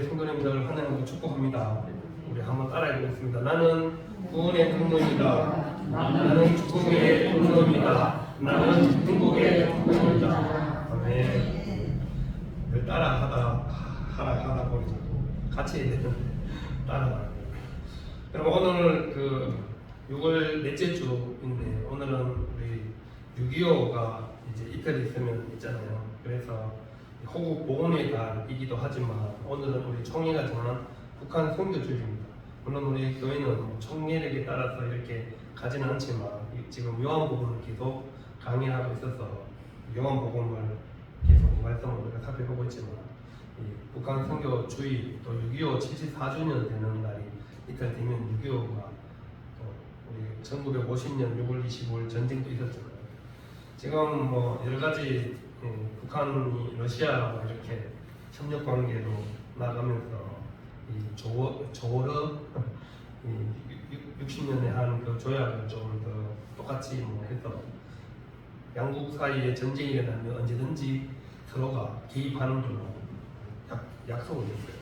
성도님들 하나님을 축복합니다. 우리 한번 따라해 보겠습니다. 나는 구원의 통로입니다. 나는 축복의 통로입니다. 나는 행복의 통로입니다. 아멘. 하다 보니 같이 해야 되는데 따라가요. 여러분 오늘 6월 넷째 주인데 오늘은 우리 6.25가 이제 이틀 있으면 있잖아요. 그래서 호국 보훈의 달이기도 하지만 오늘은 우리 총회가 정한 북한 선교주일입니다. 물론 우리 교회는 총회력에 따라서 이렇게 가지는 않지만 지금 요한복음을 계속 강의하고 있어서 요한복음을 계속 말씀을 우리가 살펴보고 있지만 북한 선교주의 또 6.25 74주년 되는 날이 이틀 되면 6.25가 우리 1950년 6월 25일 전쟁도 있었잖아요. 지금 뭐 여러 가지 북한이 러시아하고 이렇게 협력 관계로 나가면서 이 조르 60년에 한 그 조약을 좀 더 똑같이 뭐 해서 양국 사이에 전쟁이 일어나면 언제든지 서로가 개입하는 걸로 약속을 했어요.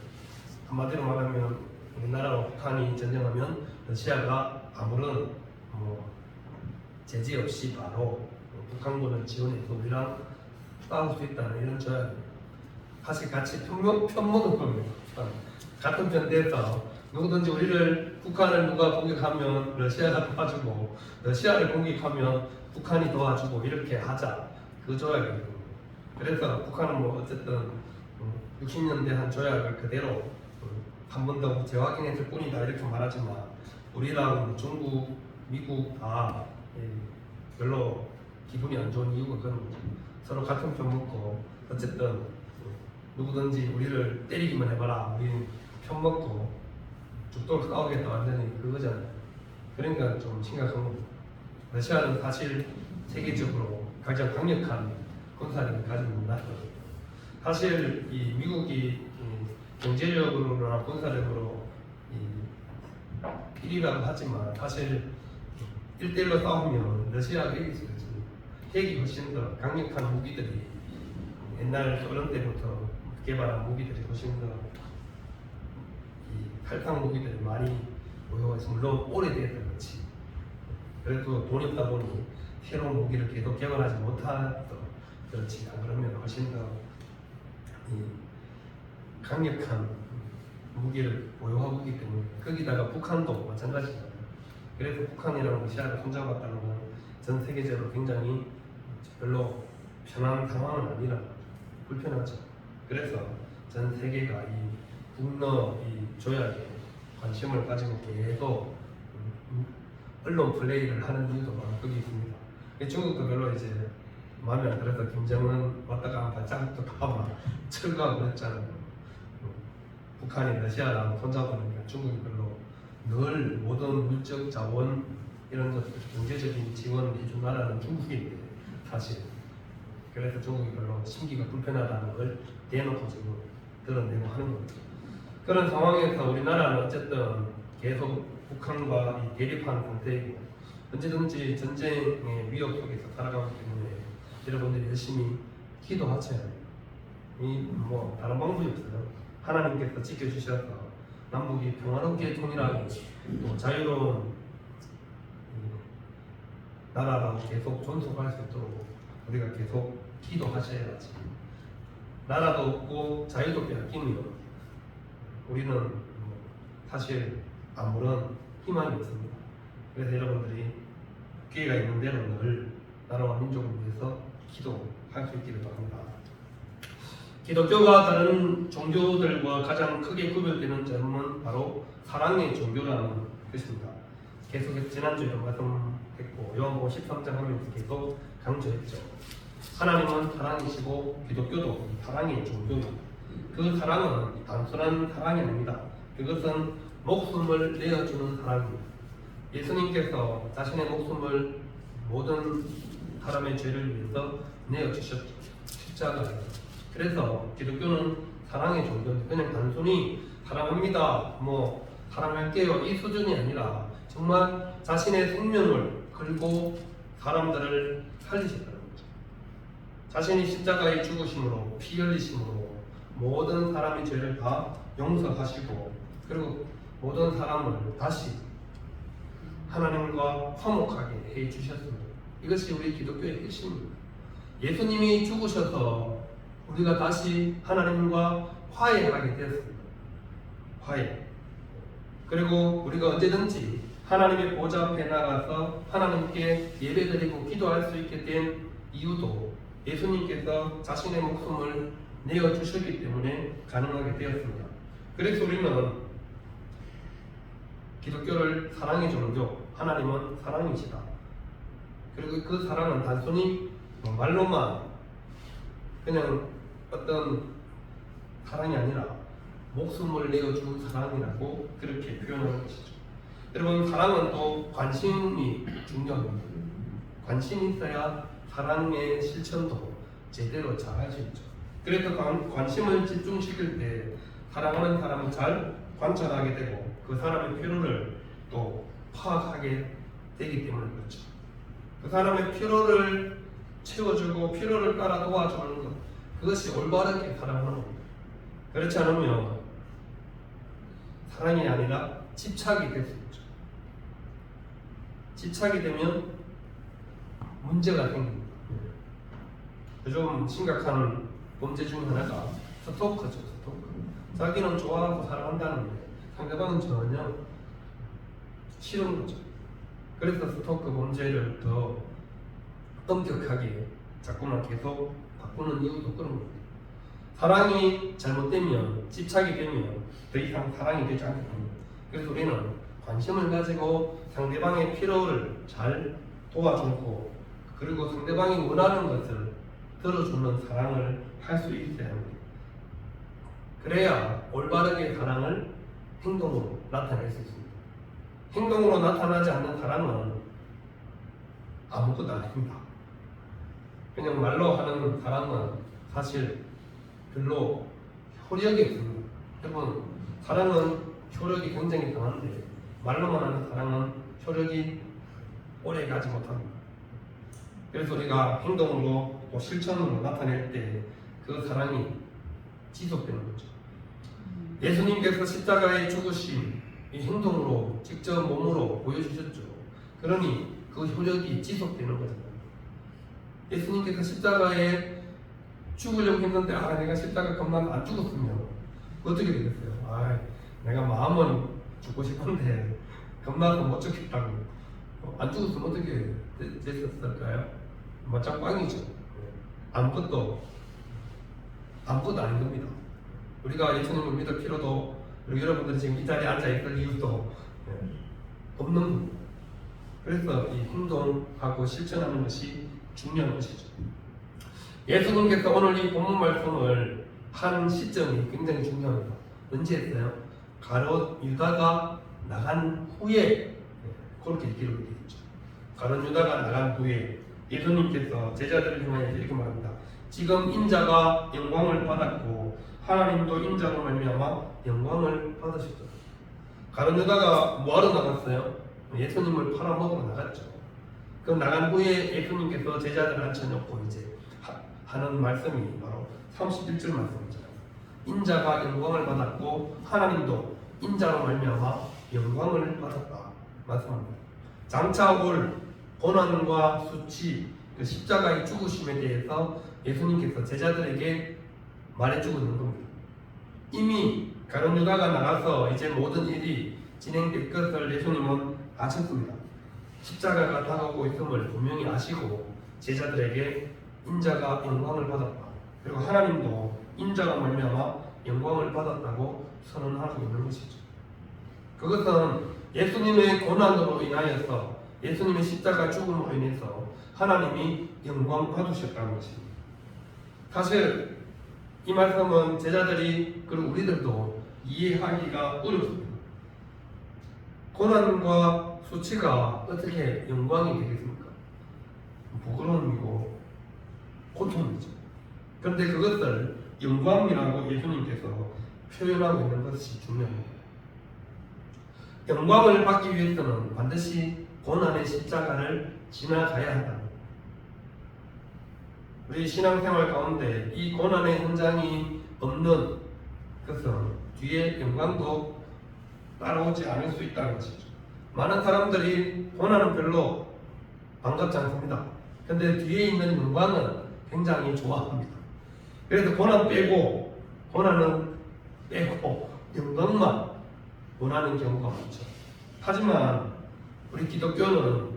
한마디로 말하면 우리나라와 북한이 전쟁하면 러시아가 아무런 뭐 제재 없이 바로 북한군을 지원해서 우리랑 싸울 수 있다는 이런 조약이에요. 사실 같이 편먹을 겁니다. 같은 편대에서 누구든지 우리를 북한을 누가 공격하면 러시아가 도와주고 러시아를 공격하면 북한이 도와주고 이렇게 하자 그 조약이에요. 그래서 북한은 뭐 어쨌든 60년대 한 조약을 그대로 한 번 더 재확인했을 뿐이다 이렇게 말하지만 우리랑 중국, 미국 다 별로 기분이 안 좋은 이유가 그런 거죠. 서로 같은 편 먹고 어쨌든 누구든지 우리를 때리기만 해봐라 우리 편 먹고 죽도록 싸우겠다 완전히 그거잖아요. 그러니까 좀 심각한 겁니다. 러시아는 사실 세계적으로 가장 강력한 군사력을 가지고 있는 나라거든요. 사실 이 미국이 경제력으로나 군사력으로 1위라고 하지만 사실 1대1로 싸우면 러시아가 이길 수 있어요. 핵이 훨씬 더 강력한 무기들이 옛날 소련 때부터 개발한 무기들이 훨씬 더 탈탄 무기들이 많이 보여서 물론 오래돼서 그렇지. 그래도 돈이 없다 보니 새로운 무기를 계속 개발하지 못해서 그렇지. 안 그러면 훨씬 더 강력한 무기를 보유하고 있기 때문에 거기다가 북한도 마찬가지잖아요. 그래서 북한이랑 러시아를 손잡았다는 건 전 세계적으로 굉장히 별로 편한 상황은 아니라 불편하죠. 그래서 전 세계가 이 북러 이 조약에 관심을 가지고 계속 언론 플레이를 하는 이유도 바로 거기 있습니다. 중국도 별로 이제 마음에 안 들어서 김정은 왔다가 발짝도 가만 철거하고 그랬잖아요. 북한이 러시아랑 손잡으니까 중국이 별로 늘 모든 물적 자원 이런 것들 경제적인 지원을 해준 나라는 중국인데 사실 그래서 중국이 별로 심기가 불편하다는 걸 대놓고 지금 드러내고 하는 겁니다. 그런 상황에서 우리나라는 어쨌든 계속 북한과 이 대립하는 상태이고 언제든지 전쟁의 위협 속에서 살아가기 때문에 여러분들이 열심히 기도하셔야 돼요. 뭐 다른 방법이 없어요. 하나님께서 지켜주셔서 남북이 평화롭게 통일하고 또 자유로운 나라로 계속 존속할 수 있도록 우리가 계속 기도하셔야지. 나라도 없고 자유도 빼앗기면 우리는 사실 아무런 희망이 없습니다. 그래서 여러분들이 기회가 있는 대로 늘 나라와 민족을 위해서 기도할 수 있기를 바랍니다. 기독교가 다른 종교들과 가장 크게 구별되는 점은 바로 사랑의 종교라는 것입니다. 계속 지난주에도 말씀했고 요한복음 13장 하면서 계속 강조했죠. 하나님은 사랑이시고 기독교도 사랑의 종교입니다. 그 사랑은 단순한 사랑이 아닙니다. 그것은 목숨을 내어주는 사랑입니다. 예수님께서 자신의 목숨을 모든 사람의 죄를 위해서 내어주셨죠. 십자가에서. 그래서 기독교는 사랑의 종교인데 그냥 단순히 사랑합니다, 뭐 사랑할게요 이 수준이 아니라 정말 자신의 생명을 걸고 사람들을 살리셨다는 거죠. 자신이 십자가에 죽으심으로 피 흘리심으로 모든 사람의 죄를 다 용서하시고 그리고 모든 사람을 다시 하나님과 화목하게 해 주셨습니다. 이것이 우리 기독교의 핵심입니다. 예수님이 죽으셔서 우리가 다시 하나님과 화해하게 되었습니다. 화해. 그리고 우리가 언제든지 하나님의 보좌 앞에 나가서 하나님께 예배드리고 기도할 수 있게 된 이유도 예수님께서 자신의 목숨을 내어주셨기 때문에 가능하게 되었습니다. 그래서 우리는 기독교를 사랑의 종교, 하나님은 사랑이시다. 그리고 그 사랑은 단순히 말로만 그냥 어떤 사랑이 아니라 목숨을 내어준 사랑이라고 그렇게 표현하는 것이죠. 여러분, 사랑은 또 관심이 중요합니다. 관심이 있어야 사랑의 실천도 제대로 잘 할 수 있죠. 그래서 관심을 집중시킬 때 사랑하는 사람을 잘 관찰하게 되고 그 사람의 필요를 또 파악하게 되기 때문에 그렇죠. 그 사람의 필요를 채워주고 필요를 따라 도와주는 것, 그것이 올바르게 사랑하는 겁니다. 그렇지 않으면 사랑이 아니라 집착이 될 수 있죠. 집착이 되면 문제가 생깁니다. 요즘 심각한 범죄 중 하나가 스토커죠. 스토커. 자기는 좋아하고 사랑한다는데 상대방은 전혀 싫은 거죠. 그래서 스토커 범죄를 더 엄격하게 자꾸만 계속 바꾸는 이유도 그런 겁니다. 사랑이 잘못되면, 집착이 되면 더 이상 사랑이 되지 않게 됩니다. 그래서 우리는 관심을 가지고 상대방의 필요를 잘 도와주고 그리고 상대방이 원하는 것을 들어주는 사랑을 할 수 있어야 합니다. 그래야 올바르게 사랑을 행동으로 나타낼 수 있습니다. 행동으로 나타나지 않는 사랑은 아무것도 아닙니다. 그냥 말로 하는 사랑은 사실 별로 효력이 없습니다. 여러분, 사랑은 효력이 굉장히 강한데 말로만 하는 사랑은 효력이 오래 가지 못합니다. 그래서 우리가 행동으로 또 실천으로 나타낼 때 그 사랑이 지속되는 거죠. 예수님께서 십자가에 죽으신 이 행동으로 직접 몸으로 보여주셨죠. 그러니 그 효력이 지속되는 거잖아요. 예수님께서 십자가에 죽으려고 했는데 내가 십자가 겁나서 안 죽었으면 어떻게 되겠어요? 내가 마음은 죽고 싶은데 겁나서 못 죽겠다고 안 죽었으면 어떻게 됐었을까요? 맞짱 빵이죠. 아무것도 아닌 겁니다. 우리가 예수님을 믿을 필요도, 그리고 여러분들이 지금 이 자리에 앉아있을 이유도 없는 겁니다. 그래서 이 행동하고 실천하는 것이 중요한 것이죠. 예수님께서 오늘 이 본문 말씀을 한 시점이 굉장히 중요합니다. 언제 했어요? 가룟 유다가 나간 후에 그렇게 기록이 되어 있죠. 가룟 유다가 나간 후에 예수님께서 제자들을 향해 이렇게 말합니다. 지금 인자가 영광을 받았고 하나님도 인자로 말미암아 영광을 받으셨다. 가룟 유다가 뭐하러 나갔어요? 예수님을 팔아먹으러 나갔죠. 그 나간 후에 예수님께서 제자들을 앉혀놓고 이제 하는 말씀이 바로 31절 말씀이잖아요. 인자가 영광을 받았고 하나님도 인자로 말미암아 영광을 받았다 말씀합니다. 장차 올 고난과 수치, 그 십자가의 죽으심에 대해서 예수님께서 제자들에게 말해주고 있는 겁니다. 이미 가룟 유다가 나가서 이제 모든 일이 진행될 것을 예수님은 아셨습니다. 십자가가 다가오고 있음을 분명히 아시고 제자들에게 인자가 영광을 받았다. 그리고 하나님도 인자가 말미암아 영광을 받았다고 선언하고 있는 것이죠. 그것은 예수님의 고난으로 인하여서 예수님의 십자가 죽음으로 인해서 하나님이 영광 받으셨다는 것입니다. 사실 이 말씀은 제자들이 그리고 우리들도 이해하기가 어렵습니다. 고난과 수치가 어떻게 영광이 되겠습니까? 부끄러움이고 고통이죠. 그런데 그것을 영광이라고 예수님께서 표현하고 있는 것이 중요합니다. 영광을 받기 위해서는 반드시 고난의 십자가를 지나가야 한다. 우리 신앙생활 가운데 이 고난의 현장이 없는 것은 뒤에 영광도 따라오지 않을 수 있다는 것이죠. 많은 사람들이 고난은 별로 반갑지 않습니다. 근데 뒤에 있는 영광은 굉장히 좋아합니다. 그래서 고난은 빼고 영광만 원하는 경우가 많죠. 하지만 우리 기독교는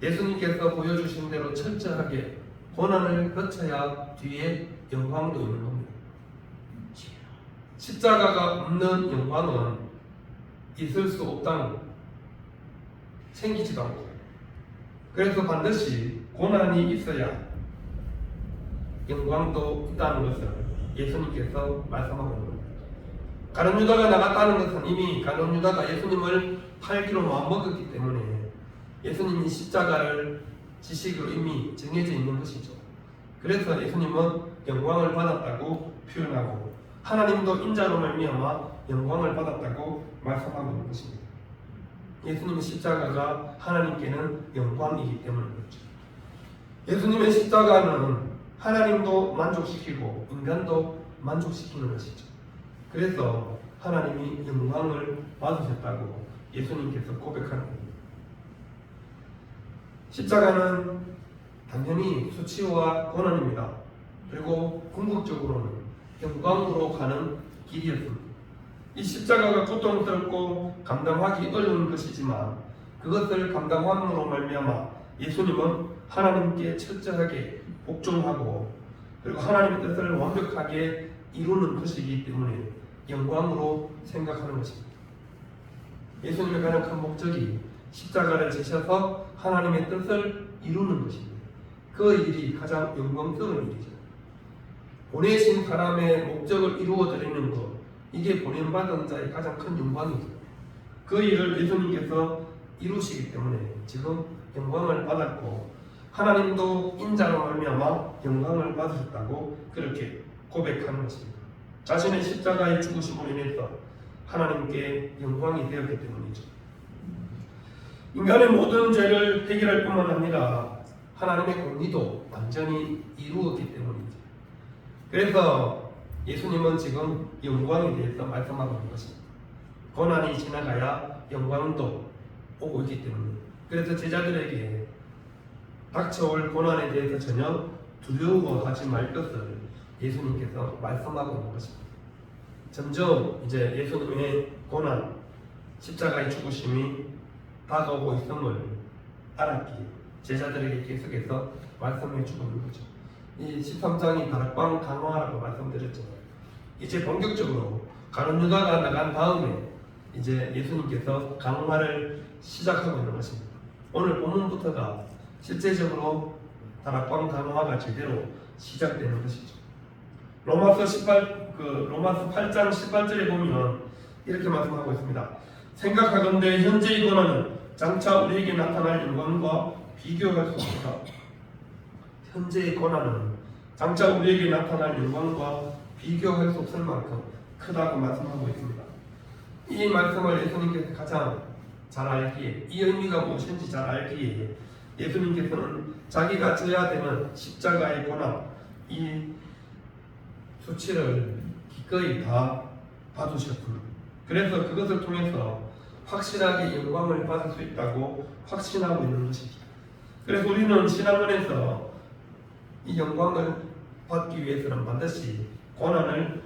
예수님께서 보여주신 대로 철저하게 고난을 거쳐야 뒤에 영광도 있는 겁니다. 십자가가 없는 영광은 있을 수 없다는, 생기지도 않고, 그래서 반드시 고난이 있어야 영광도 있다는 것을 예수님께서 말씀하고 있는 겁니다. 가룟 유다가 나갔다는 것은 이미 가룟 유다가 예수님을 팔기로 마음먹었기 때문에 예수님이 십자가를 지식으로 이미 정해져 있는 것이죠. 그래서 예수님은 영광을 받았다고 표현하고 하나님도 인자로 말미암아 영광을 받았다고 말씀하고 있는 것입니다. 예수님의 십자가가 하나님께는 영광이기 때문인 거죠. 예수님의 십자가는 하나님도 만족시키고 인간도 만족시키는 것이죠. 그래서 하나님이 영광을 받으셨다고 예수님께서 고백하는 겁니다. 십자가는 당연히 수치와 고난입니다. 그리고 궁극적으로는 영광으로 가는 길이었습니다. 이 십자가가 고통스럽고 감당하기 어려운 것이지만 그것을 감당함으로 말미암아 예수님은 하나님께 철저하게 복종하고 그리고 하나님의 뜻을 완벽하게 이루는 것이기 때문에 영광으로 생각하는 것입니다. 예수님의 가장 큰 목적이 십자가를 지셔서 하나님의 뜻을 이루는 것입니다. 그 일이 가장 영광스러운 일이죠. 보내신 사람의 목적을 이루어드리는 것, 이게 보냄받은 자의 가장 큰 영광이죠. 그 일을 예수님께서 이루시기 때문에 지금 영광을 받았고 하나님도 인자로 말미암아 영광을 받으셨다고 그렇게 고백하는 것입니다. 자신의 십자가의 죽으심으로 인해서 하나님께 영광이 되었기 때문이죠. 인간의 모든 죄를 해결할 뿐만 아니라 하나님의 공의도 완전히 이루었기 때문이죠. 그래서 예수님은 지금 영광에 대해서 말씀하고 있는 것입니다. 고난이 지나가야 영광도 오고 있기 때문에 그래서 제자들에게 닥쳐올 고난에 대해서 전혀 두려워하지 말 것을 예수님께서 말씀하고 있는 것입니다. 점점 이제 예수님의 고난, 십자가의 죽으심이 다가오고 있음을 알았기에 제자들에게 계속해서 말씀해 주고 있는 거죠. 이 13장이 다락방 강화라고 말씀드렸잖아요. 이제 본격적으로 가룟 유다가 나간 다음에 이제 예수님께서 강화를 시작하고 있는 것입니다. 오늘 본문부터가 실제적으로 다락방 강화가 제대로 시작되는 것이죠. 로마서 8장 18절에 보면 이렇게 말씀하고 있습니다. 생각하건대 현재의 고난은 장차 우리에게 나타날 영광과 비교할 수 없다. 현재의 고난은 장차 우리에게 나타날 영광과 비교할 수 없을 만큼 크다고 말씀하고 있습니다. 이 말씀을 예수님께서 가장 잘 알기에, 이 의미가 무엇인지 잘 알기에 예수님께서는 자기가 져야 되는 십자가의 고난, 이 수치를 기꺼이 다 받으셨습니다. 그래서 그것을 통해서 확실하게 영광을 받을 수 있다고 확신하고 있는 것이죠. 그래서 우리는 신앙원에서 이 영광을 받기 위해서는 반드시 고난을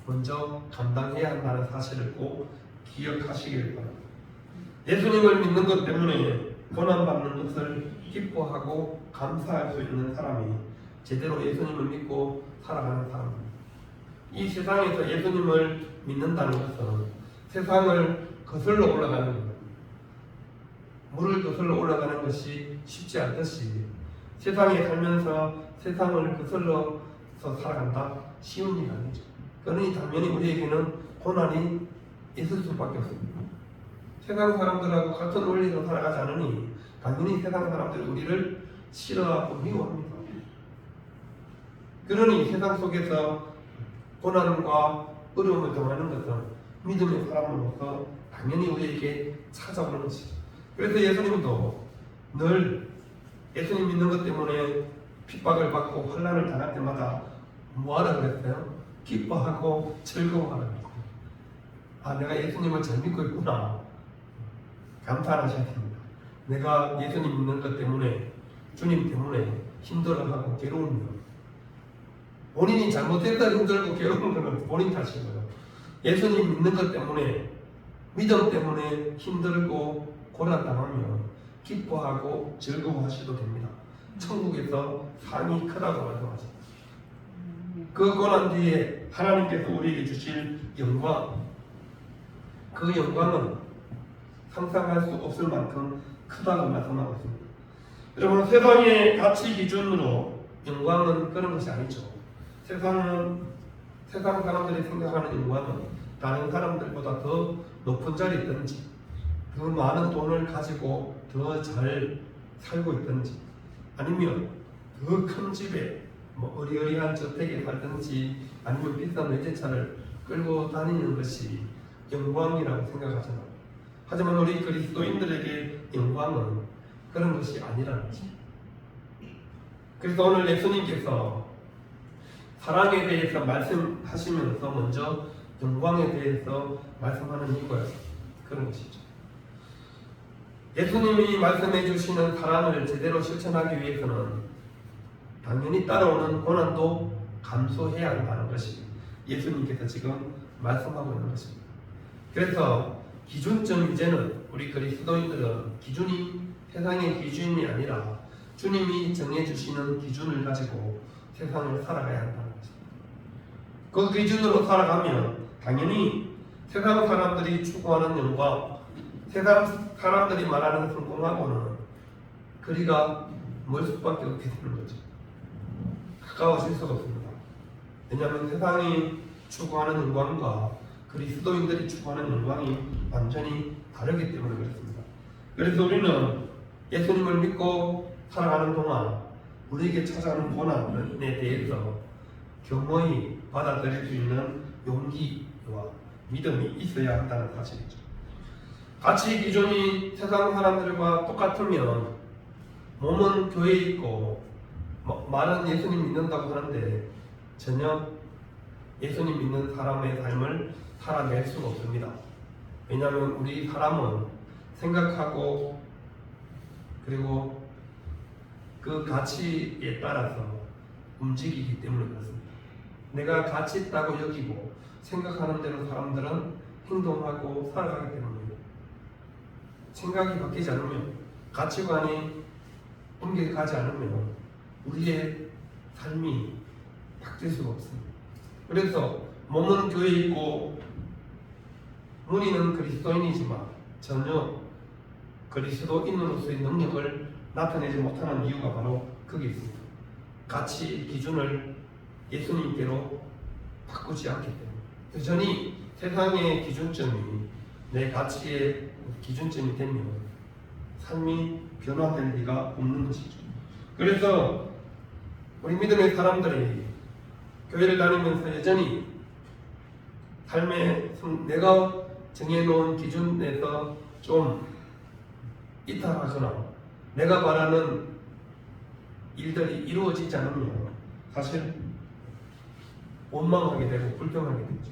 먼저 감당해야 한다는 사실을 꼭 기억하시길 바랍니다. 예수님을 믿는 것 때문에 고난받는 것을 기뻐하고 감사할 수 있는 사람이 제대로 예수님을 믿고 살아가는 사람입니다. 이 세상에서 예수님을 믿는다는 것은 세상을 거슬러 올라가는 겁니다. 물을 거슬러 올라가는 것이 쉽지 않듯이 세상에 살면서 세상을 거슬러서 살아간다 쉬운 일이 아니죠. 그러니 당연히 우리에게는 고난이 있을 수밖에 없습니다. 세상 사람들하고 같은 원리로 살아가지 않으니 당연히 세상 사람들이 우리를 싫어하고 미워합니다. 그러니 세상 속에서 고난과 어려움을 경험하는 것은 믿음의 사람으로서 당연히 우리에게 찾아오는 것이죠. 그래서 예수님도 늘 예수님 믿는 것 때문에 핍박을 받고 환난을 당할 때마다 뭐하라 그랬어요? 기뻐하고 즐거워하는 거예요. 아, 내가 예수님을 잘 믿고 있구나. 감탄하셔야 됩니다. 내가 예수님 믿는 것 때문에, 주님 때문에 힘들어하고 괴로우면 본인이 잘못했다 힘들고 괴로운 것은 본인 탓인 거예요. 예수님 믿는 것 때문에, 믿음 때문에 힘들고 고난당하면 기뻐하고 즐거워하셔도 됩니다. 천국에서 상이 크다고 말씀하십니다. 그 고난 뒤에 하나님께서 우리에게 주실 영광, 그 영광은 상상할 수 없을 만큼 크다고 말씀하고 있습니다. 여러분, 세상의 가치 기준으로 영광은 그런 것이 아니죠. 세상 사람들이 생각하는 영광은 다른 사람들보다 더 높은 자리에 있든지, 더 많은 돈을 가지고 더 잘 살고 있든지, 아니면 더 큰 집에 어리어리한 저택에 살든지, 아니면 비싼 외제차를 끌고 다니는 것이 영광이라고 생각하잖아요. 하지만 우리 그리스도인들에게 영광은 그런 것이 아니라는 거죠. 그래서 오늘 예수님께서 사랑에 대해서 말씀하시면서 먼저 영광에 대해서 말씀하는 이유가 그런 것이죠. 예수님이 말씀해 주시는 사랑을 제대로 실천하기 위해서는 당연히 따라오는 고난도 감수해야 한다는 것이 예수님께서 지금 말씀하고 있는 것입니다. 그래서 기준점, 이제는 우리 그리스도인들은 기준이 세상의 기준이 아니라 주님이 정해주시는 기준을 가지고 세상을 살아가야 한다는 것입니다. 그 기준으로 살아가면 당연히 세상 사람들이 추구하는 영광, 세상 사람들이 말하는 성공하고는 거리가 멀 수밖에 없게 되는 거죠. 가까워질 수가 없습니다. 왜냐하면 세상이 추구하는 영광과 그리스도인들이 추구하는 영광이 완전히 다르기 때문에 그렇습니다. 그래서 우리는 예수님을 믿고 살아가는 동안 우리에게 찾아오는 고난에 대해서 겸허히 받아들일 수 있는 용기와 믿음이 있어야 한다는 사실이죠. 가치 기준이 세상 사람들과 똑같으면 몸은 교회에 있고 말은 예수님 믿는다고 하는데 전혀 예수님 믿는 사람의 삶을 살아낼 수가 없습니다. 왜냐하면 우리 사람은 생각하고 그리고 그 가치에 따라서 움직이기 때문에 그렇습니다. 내가 가치 있다고 여기고 생각하는 대로 사람들은 행동하고 살아가기 때문입니다. 생각이 바뀌지 않으면, 가치관이 옮겨가지 않으면 우리의 삶이 바뀔 수가 없습니다. 그래서 몸은 교회에 있고 무리는 그리스도인이지만 전혀 그리스도인으로서의 능력을 나타내지 못하는 이유가 바로 거기에 있습니다. 가치 기준을 예수님께로 바꾸지 않기 때문에 여전히 세상의 기준점이 내 가치의 기준점이 되면 삶이 변화될 리가 없는 것이죠. 그래서 우리 믿음의 사람들이 교회를 다니면서 여전히 삶에 내가 정해놓은 기준에서 좀 이탈하거나 내가 바라는 일들이 이루어지지 않으면 사실 원망하게 되고 불평하게 되죠.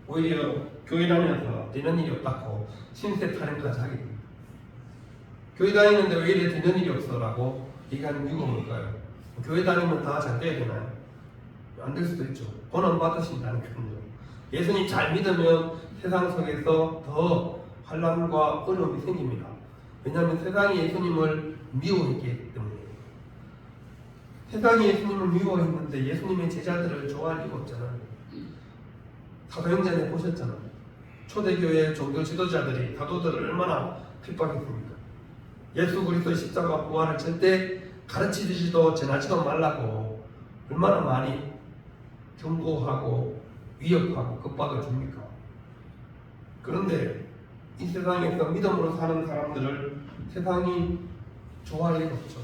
오히려 교회 다니면서 되는 일이 없다고 신세 타령까지 하게 됩니다. 교회 다니는데 왜 이래 되는 일이 없어라고 얘기하는 이유가 뭘까요? 교회 다니면 다 잘 돼야 되나요? 안 될 수도 있죠. 고난 받으신다는 표현이죠. 예수님 잘 믿으면 세상 속에서 더 환난과 어려움이 생깁니다. 왜냐하면 세상이 예수님을 미워했기 때문에. 세상이 예수님을 미워했는데 예수님의 제자들을 좋아할 리가 없잖아요. 사도행전에 보셨잖아요. 초대교회 종교 지도자들이 사도들을 얼마나 핍박했습니까? 예수 그리스도의 십자가 부활을 절대 가르치지도 전하지도 말라고 얼마나 많이 경고하고 위협하고 겁박을 줍니까? 그런데 이 세상에서 믿음으로 사는 사람들을 세상이 좋아할 리가 없죠.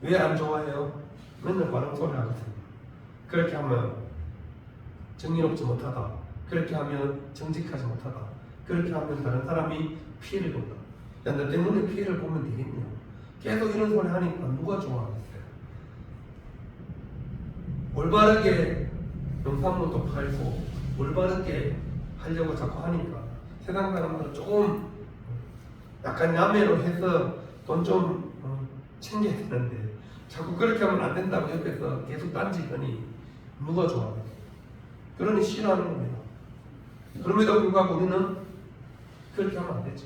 왜 안 좋아해요? 맨날 바른 소리 하거든요. 그렇게 하면 정의롭지 못하다, 그렇게 하면 정직하지 못하다, 그렇게 하면 다른 사람이 피해를 본다. 야, 너 때문에 피해를 보면 되겠냐? 계속 이런 소리 하니까 누가 좋아하겠어요? 올바르게 농산물도 팔고 올바르게 하려고 자꾸 하니까 세상 사람들은 조금 약간 야매로 해서 돈 좀 챙겨야 되는데 자꾸 그렇게 하면 안 된다고 옆에서 계속 딴지더니 누가 좋아해요? 그러니 싫어하는 겁니다. 그럼에도 불구하고 우리는 그렇게 하면 안 되죠.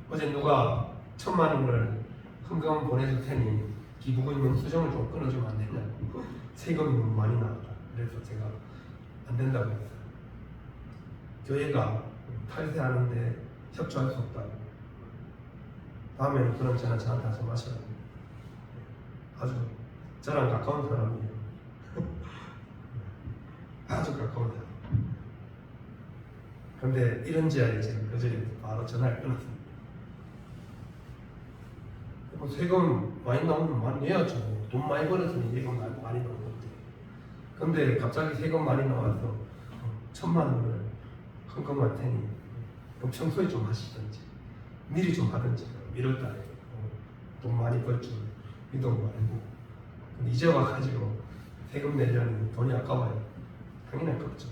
어제 누가 1000만 원을 현금 보내줄 테니 기부금 수정을 좀 끊어주면 안 되냐고. 세금이 너무 많이 나왔다. 그래서 제가 안 된다고 했어요. 교회가 탈세하는데 협조할 수 없다고. 다음에는 그런 전화 저한테 하지 마시라고. 아주 저랑 가까운 사람이에요. 아주 가까운 사람. 그런데 이런지 알고 제가 그저에 바로 전화를 끊었습니다. 뭐 세금 많이 나오면 많이 내야죠. 돈 많이 벌었으니 세금 많이 나오는 건데. 근데 갑자기 세금 많이 나와서 1000만 원을 헌금할 테니 그럼 평소에 좀 하시든지 미리 좀 하든지 1월달에 돈 많이 벌 줄 믿어 말고. 근데 이제 와가지고 세금 내려는 돈이 아까워요. 당연히 아깝죠.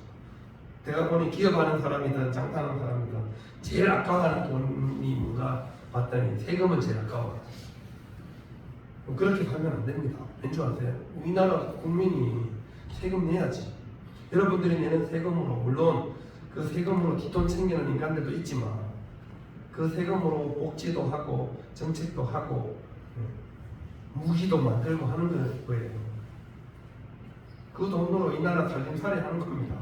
내가 보니 기업하는 사람이든 장사하는 사람이든 제일 아까워하는 돈이 뭔가 봤더니 세금은 제일 아까워요. 그렇게 가면 안 됩니다. 왠지 아세요? 우리나라 국민이 세금 내야지. 여러분들이 내는 세금으로 물론 그 세금으로 뒷돈 챙기는 인간들도 있지만 그 세금으로 복지도 하고 정책도 하고 무기도 만들고 하는 거예요. 그 돈으로 이 나라 살림살이 하는 겁니다.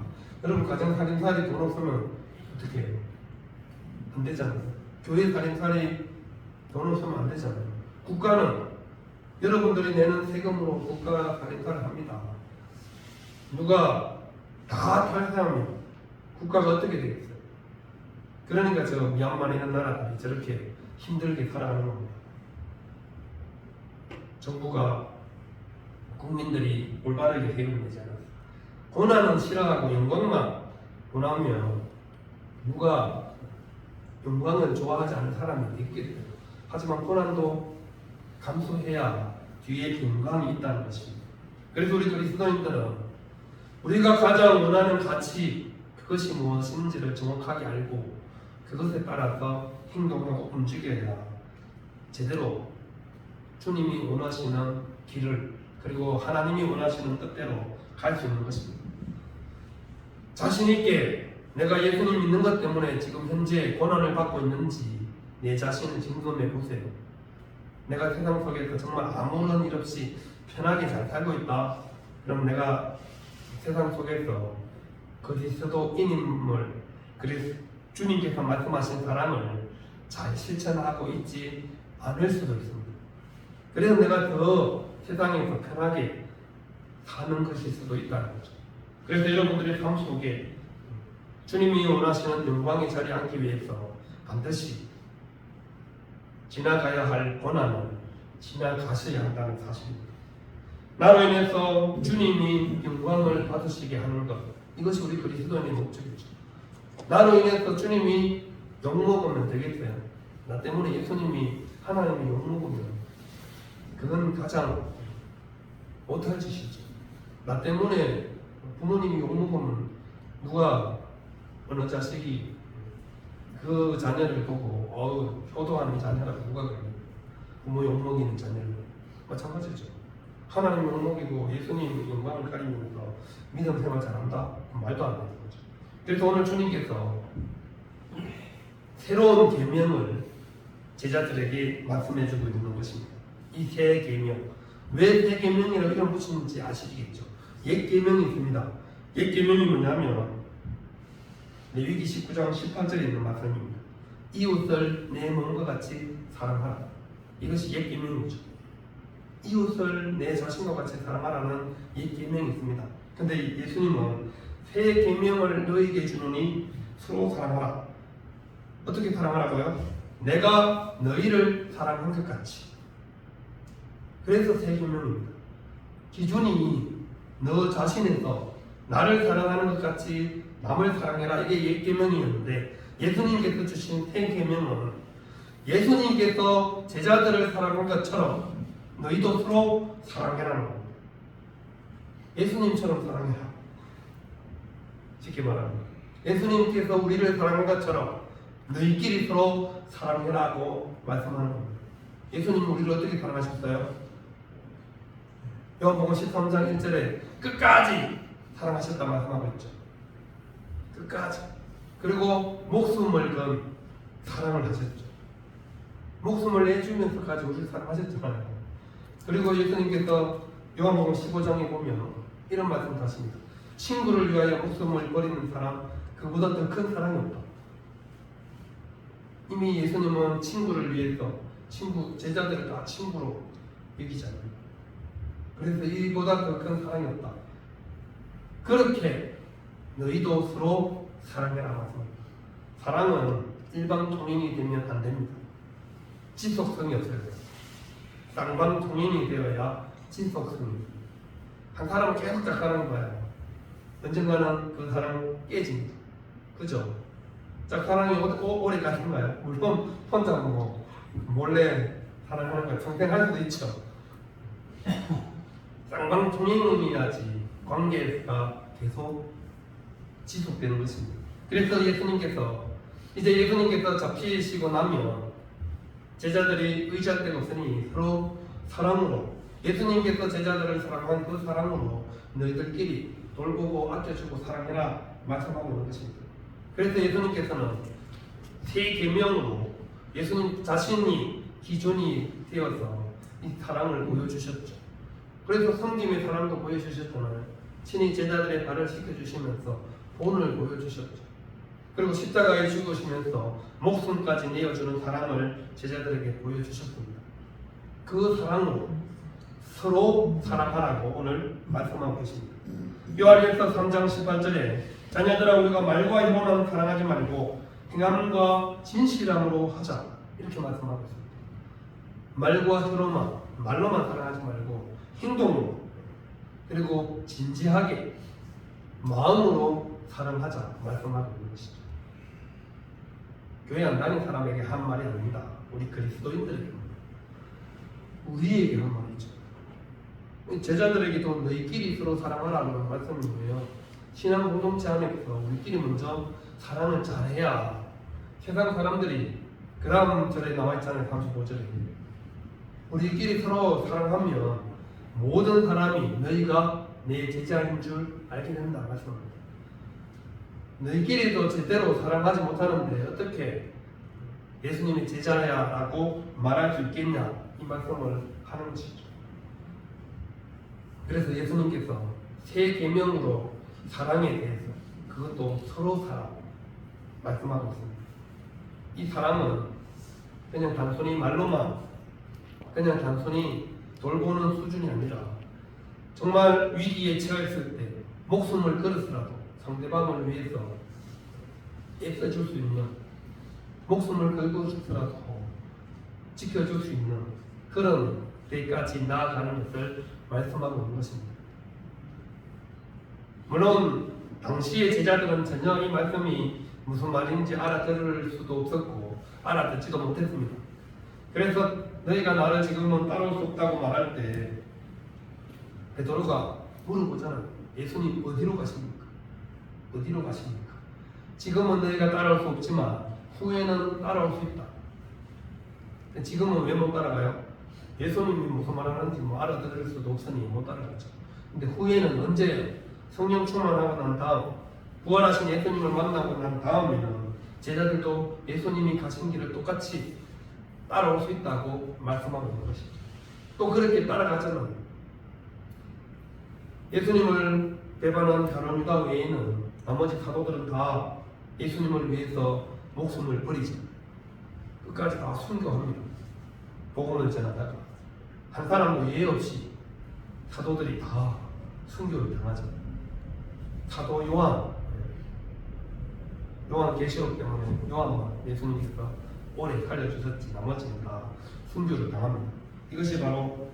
여러분 가정 살림살이 돈 없으면 어떻게 해요? 안 되잖아요. 교회 살림살이 돈 없으면 안 되잖아요. 국가는 여러분들이 내는 세금으로 국가 살림살을 합니다. 누가 다 탈세하면 국가가 어떻게 되겠어요? 그러니까 저 미얀마 이런 나라들이 저렇게 힘들게 살아가는 겁니다. 정부가 국민들이 올바르게 세금을 내지 않았어요. 고난은 싫어하고 영광만 원하면 누가 영광을 좋아하지 않는 사람이 있겠어요. 하지만 고난도 감수해야 뒤에 영광이 있다는 것입니다. 그래서 우리 그리스도인들은 우리가 가장 원하는 가치 그것이 무엇인지를 정확하게 알고 그것에 따라서 행동하고 움직여야 제대로 주님이 원하시는 길을 그리고 하나님이 원하시는 뜻대로 갈 수 있는 것입니다. 자신 있게 내가 예수님 믿는 것 때문에 지금 현재 고난을 받고 있는지 내 자신을 점검해 보세요. 내가 세상 속에서 정말 아무런 일 없이 편하게 잘 살고 있다. 그럼 내가 세상 속에서 그리스도인임을 그래서 주님께서 말씀하신 사랑을 잘 실천하고 있지 않을 수도 있습니다. 그래서 내가 더 세상에서 편하게 사는 것일 수도 있다는 거죠. 그래서 여러분들의 삶 속에 주님이 원하시는 영광의 자리에 앉기 위해서 반드시 지나가야 할 고난을 지나가셔야 한다는 사실입니다. 나로 인해서 주님이 영광을 받으시게 하는 것, 이것이 우리 그리스도인의 목적이죠. 나로 인해서 주님이 욕먹으면 되겠어요. 나 때문에 예수님이 하나님이 욕먹으면 그건 가장 못할 짓이죠. 나 때문에 부모님이 욕먹으면 누가 어느 자식이 그 자녀를 보고 효도하는 자녀라고 누가 그래요? 부모 욕먹이는 자녀를 마찬가지죠. 하나님 욕먹이고 예수님 영광을 가리면서 믿음 생활 잘한다? 말도 안 되는 거죠. 그래서 오늘 주님께서 새로운 계명을 제자들에게 말씀해주고 있는 것입니다. 이 새 계명, 왜 새 계명이라고 이름 붙이는지 아시겠죠? 옛 계명이 있습니다. 옛 계명이 뭐냐면 레위기 19장 18절에 있는 말씀입니다. 이웃을 내 몸과 같이 사랑하라. 이것이 옛 계명이죠. 이웃을 내 자신과 같이 사랑하라는 옛 계명이 있습니다. 근데 예수님은 새 계명을 너희에게 주노니 서로 사랑하라. 어떻게 사랑하라고요? 내가 너희를 사랑한 것 같이. 그래서 새 계명입니다. 기준이 너 자신에서 나를 사랑하는 것 같이 남을 사랑해라. 이게 옛 계명이었는데 예수님께서 주신 새 계명은 예수님께서 제자들을 사랑한 것처럼 너희도 서로 사랑해라는 겁니다. 예수님처럼 사랑해라. 쉽게 말하면 예수님께서 우리를 사랑한 것처럼 너희끼리 서로 사랑해라고 말씀하는 겁니다. 예수님은 우리를 어떻게 사랑하셨어요? 요한복음 13장 1절에 끝까지 사랑하셨다 말씀하고 있죠. 끝까지. 그리고 목숨을 건 사랑을 하셨죠. 목숨을 내주면서까지 우리를 사랑하셨잖아요. 그리고 예수님께서 요한복음 15장에 보면 이런 말씀을 하십니다. 친구를 위하여 목숨을 버리는 사람, 그보다 더 큰 사랑이 없다. 이미 예수님은 친구를 위해서 제자들을 다 친구로 여기잖아요. 그래서 이보다 더 큰 사랑이 없다. 그렇게 너희도 서로 사랑해라 말씀합니다. 사랑은 일방 통행이 되면 안 됩니다. 지속성이 없어야 돼요. 쌍방 통행이 되어야 지속성이. 한 사람은 계속 짝사랑을 봐요. 언젠가는 그 사랑 깨집니다. 그죠? 짝사랑이 오래 가신가요? 물론 혼자 뭐 몰래 사랑하는 거 평생 할 수도 있죠. 쌍방 통행이어야지 관계가 계속 지속되는 것입니다. 그래서 예수님께서 잡히시고 나면 제자들이 의지할 데가 없으니 서로 사랑으로, 예수님께서 제자들을 사랑한 그 사랑으로 너희들끼리 돌보고 아껴주고 사랑해라 말씀하고 있는 것입니다. 그래서 예수님께서는 세 계명으로 예수님 자신이 기준이 되어서 이 사랑을 보여주셨죠. 그래서 섬김의 사랑도 보여주셨잖아요. 친히 제자들의 발을 씻겨주시면서 본을 보여주셨죠. 그리고 십자가에 죽으시면서 목숨까지 내어주는 사랑을 제자들에게 보여주셨습니다. 그 사랑으로 서로 사랑하라고 오늘 말씀하고 계십니다. 요한일서 3장 18절에 자녀들아 우리가 말과 힘으로는 사랑하지 말고 행함과 진실함으로 하자 이렇게 말씀하고 있습니다. 말과 혀로만 말로만 사랑하지 말고 행동으로 그리고 진지하게 마음으로 사랑하자 말씀하고 있는 것이죠. 교회 안 다닌 사람에게 한 말이 아닙니다. 우리 그리스도인들에게 우리에게 한 말이죠. 제자들에게도 너희끼리 서로 사랑하라는 말씀이고요. 신앙 공동체 안에서 우리끼리 먼저 사랑을 잘해야 세상 사람들이 그 다음 절에 나와 있잖아요. 35절에 우리끼리 서로 사랑하면 모든 사람이 너희가 내 제자인 줄 알게 된다 말씀합니다. 너희끼리도 제대로 사랑하지 못하는데 어떻게 예수님의 제자야 라고 말할 수 있겠냐 이 말씀을 하는 것이죠. 그래서 예수님께서 세 계명으로 사랑에 대해서 그것도 서로 사랑 말씀하고 있습니다. 이 사랑은 그냥 단순히 말로만 그냥 단순히 돌보는 수준이 아니라 정말 위기에 처했을 때 목숨을 걸어서라도 상대방을 위해서 애써줄 수 있는 목숨을 걸고서라도 지켜줄 수 있는 그런 때까지 나아가는 것을 말씀하고 있는 것입니다. 물론 당시의 제자들은 전혀 이 말씀이 무슨 말인지 알아들을 수도 없었고 알아듣지도 못했습니다. 그래서 너희가 나를 지금은 따라올 수 없다고 말할 때 베드로가 물어보잖아요. 예수님 어디로 가십니까? 어디로 가십니까? 지금은 너희가 따라올 수 없지만 후에는 따라올 수 있다. 지금은 왜 못 따라가요? 예수님이 무슨 말 하는지 알아들을 수도 없으니 못 따라가죠. 근데 후에는 언제 성령 충만하고 난 다음 부활하신 예수님을 만나고 난 다음에는 제자들도 예수님이 가신 길을 똑같이 따라올 수 있다고 말씀하고 있는 것이죠. 또 그렇게 따라가잖아요. 예수님을 배반한 가룟 유다 외에는 나머지 사도들은 다 예수님을 위해서 목숨을 버리죠. 끝까지 다 순교합니다. 복음을 전하다가 한 사람도 예외 없이 사도들이 다 순교를 당하죠. 사도 요한 계시록 때문에 요한만 예수님께서 오래 살려주셨지 나머지는 다 순교를 당합니다. 이것이 바로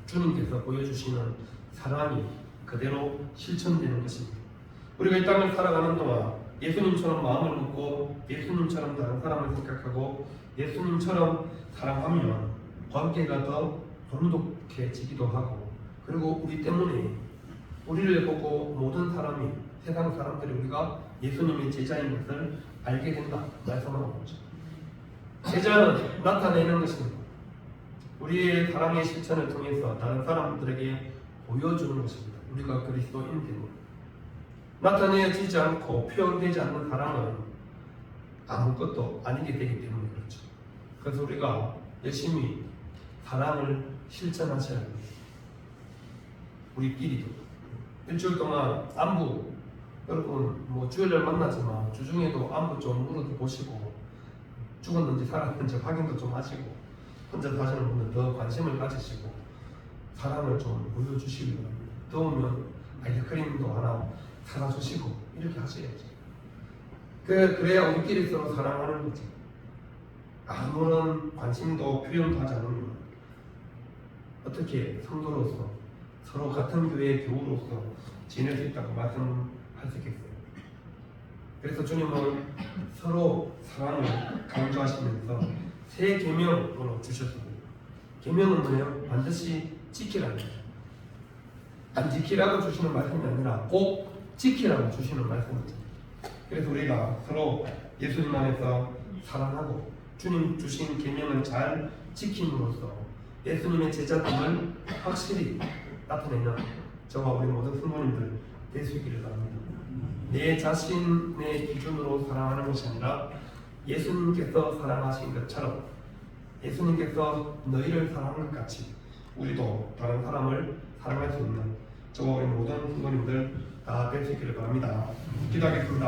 주님께서 보여주시는 사랑이 그대로 실천되는 것입니다. 우리가 이 땅을 살아가는 동안 예수님처럼 마음을 먹고 예수님처럼 다른 사람을 생각하고 예수님처럼 사랑하면 관계가 더 돈독해지기도 하고 그리고 우리 때문에 우리를 보고 모든 사람이 세상 사람들이 우리가 예수님의 제자인 것을 알게 된다 말씀하는 거죠. 제자는 나타내는 것입니다. 우리의 사랑의 실천을 통해서 다른 사람들에게 보여주는 것입니다. 우리가 그리스도인 되는 나타내지지 않고 표현되지 않는 사랑은 아무것도 아니게 되기 때문에 그렇죠. 그래서 우리가 열심히 사랑을 실천하셔야 합니다. 우리끼리도 일주일 동안 안부, 여러분 뭐 주일날 만나지만 주중에도 안부 좀 물어보시고 죽었는지 살았는지 확인도 좀 하시고 혼자 사시는 분들 더 관심을 가지시고 사랑을 좀 보여주시기 바랍니다. 더우면 아이스크림도 하나 사다 주시고 이렇게 하셔야죠. 그래야 우리끼리 서로 사랑하는 거지. 아무런 관심도 표현도 하지 않으면 어떻게 성도로서 서로 같은 교회의 교우로서 지낼 수 있다고 말씀할 수 있겠어요. 그래서 주님은 서로 사랑을 강조하시면서 새 계명으로 주셨습니다. 계명은 뭐예요? 반드시 지키라는 거예요. 안 지키라고 주시는 말씀이 아니라 꼭 지키라고 주시는 말씀이죠. 그래서 우리가 서로 예수님 안에서 사랑하고 주님 주신 계명을 잘 지킴으로써 예수님의 제자됨을 확실히 나타내는 저와 우리 모든 성도님들 될 수 있기를 바랍니다. 내 자신의 기준으로 사랑하는 것이 아니라 예수님께서 사랑하신 것처럼 예수님께서 너희를 사랑한 것 같이 우리도 다른 사람을 사랑할 수 있는 저와 우리 모든 성도님들 다 될 수 있기를 바랍니다. 기도하겠습니다.